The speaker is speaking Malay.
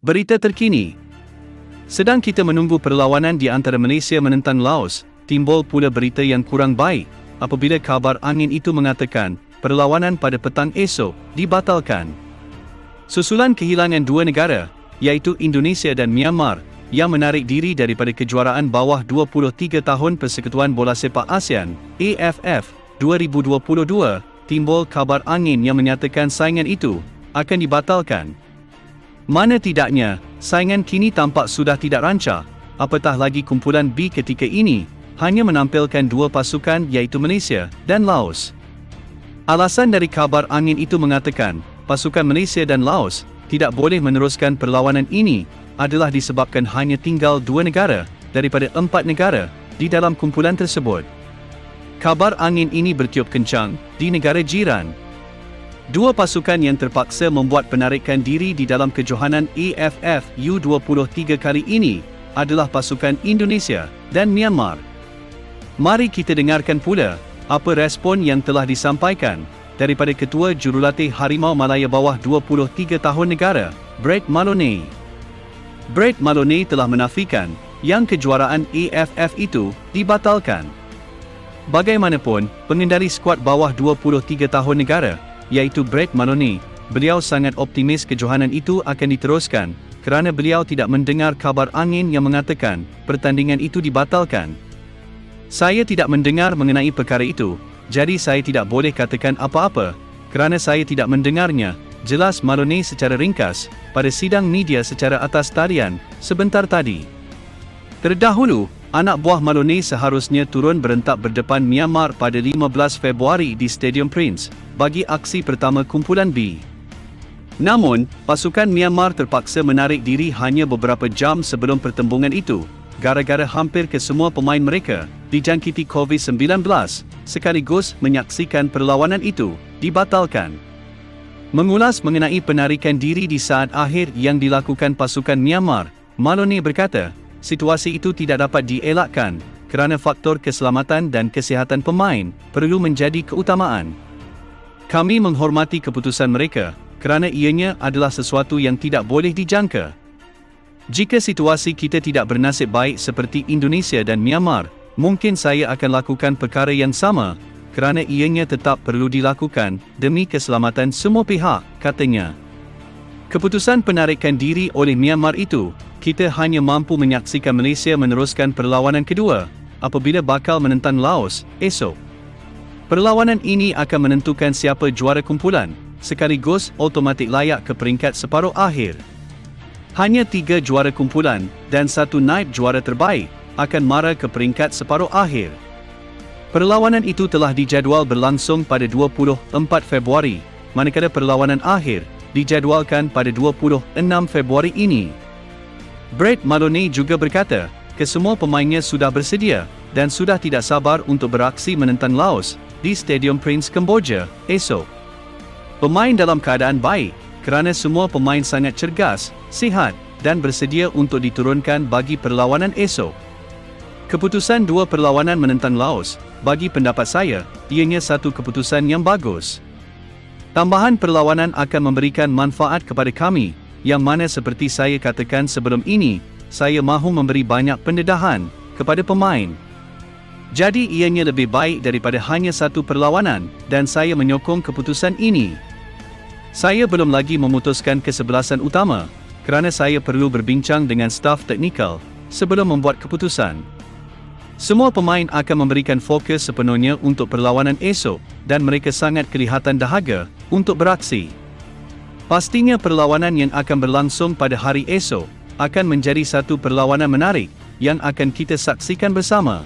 Berita terkini. Sedang kita menunggu perlawanan di antara Malaysia menentang Laos, timbul pula berita yang kurang baik apabila kabar angin itu mengatakan perlawanan pada petang esok dibatalkan. Susulan kehilangan dua negara, iaitu Indonesia dan Myanmar, yang menarik diri daripada kejuaraan bawah 23 tahun Persekutuan Bola Sepak ASEAN, AFF, 2022, timbul kabar angin yang menyatakan saingan itu akan dibatalkan. Mana tidaknya, saingan kini tampak sudah tidak rancak, apatah lagi kumpulan B ketika ini hanya menampilkan dua pasukan iaitu Malaysia dan Laos. Alasan dari kabar angin itu mengatakan, pasukan Malaysia dan Laos tidak boleh meneruskan perlawanan ini adalah disebabkan hanya tinggal dua negara daripada 4 negara di dalam kumpulan tersebut. Kabar angin ini bertiup kencang di negara jiran. Dua pasukan yang terpaksa membuat penarikan diri di dalam kejohanan AFF U23 kali ini adalah pasukan Indonesia dan Myanmar. Mari kita dengarkan pula apa respon yang telah disampaikan daripada Ketua Jurulatih Harimau Malaya bawah 23 tahun negara, Brett Maloney. Brett Maloney telah menafikan yang kejuaraan AFF itu dibatalkan. Bagaimanapun, pengendali skuad bawah 23 tahun negara, iaitu Brett Maloney, beliau sangat optimis kejohanan itu akan diteruskan kerana beliau tidak mendengar kabar angin yang mengatakan pertandingan itu dibatalkan. Saya tidak mendengar mengenai perkara itu, jadi saya tidak boleh katakan apa-apa kerana saya tidak mendengarnya, jelas Maloney secara ringkas pada sidang media secara atas talian sebentar tadi. Terdahulu, anak buah Maloney seharusnya turun berentak berdepan Myanmar pada 15 Februari di Stadium Prince bagi aksi pertama kumpulan B. Namun, pasukan Myanmar terpaksa menarik diri hanya beberapa jam sebelum pertembungan itu, gara-gara hampir kesemua pemain mereka dijangkiti COVID-19, sekaligus menyaksikan perlawanan itu dibatalkan. Mengulas mengenai penarikan diri di saat akhir yang dilakukan pasukan Myanmar, Maloney berkata, situasi itu tidak dapat dielakkan kerana faktor keselamatan dan kesihatan pemain perlu menjadi keutamaan. Kami menghormati keputusan mereka kerana ianya adalah sesuatu yang tidak boleh dijangka. Jika situasi kita tidak bernasib baik seperti Indonesia dan Myanmar, mungkin saya akan lakukan perkara yang sama kerana ianya tetap perlu dilakukan demi keselamatan semua pihak, katanya. Keputusan penarikan diri oleh Myanmar itu, kita hanya mampu menyaksikan Malaysia meneruskan perlawanan kedua apabila bakal menentang Laos esok. Perlawanan ini akan menentukan siapa juara kumpulan, sekaligus automatik layak ke peringkat separuh akhir. Hanya 3 juara kumpulan dan 1 naib juara terbaik akan mara ke peringkat separuh akhir. Perlawanan itu telah dijadual berlangsung pada 24 Februari, manakala perlawanan akhir dijadualkan pada 26 Februari ini. Brett Maloney juga berkata, kesemua pemainnya sudah bersedia dan sudah tidak sabar untuk beraksi menentang Laos di Stadium Prince Kemboja esok. Pemain dalam keadaan baik kerana semua pemain sangat cergas, sihat dan bersedia untuk diturunkan bagi perlawanan esok. Keputusan dua perlawanan menentang Laos, bagi pendapat saya, ianya satu keputusan yang bagus. Tambahan perlawanan akan memberikan manfaat kepada kami, yang mana seperti saya katakan sebelum ini, saya mahu memberi banyak pendedahan kepada pemain. Jadi ianya lebih baik daripada hanya satu perlawanan dan saya menyokong keputusan ini. Saya belum lagi memutuskan kesebelasan utama kerana saya perlu berbincang dengan staf teknikal sebelum membuat keputusan. Semua pemain akan memberikan fokus sepenuhnya untuk perlawanan esok dan mereka sangat kelihatan dahaga untuk beraksi. Pastinya perlawanan yang akan berlangsung pada hari esok akan menjadi satu perlawanan menarik yang akan kita saksikan bersama.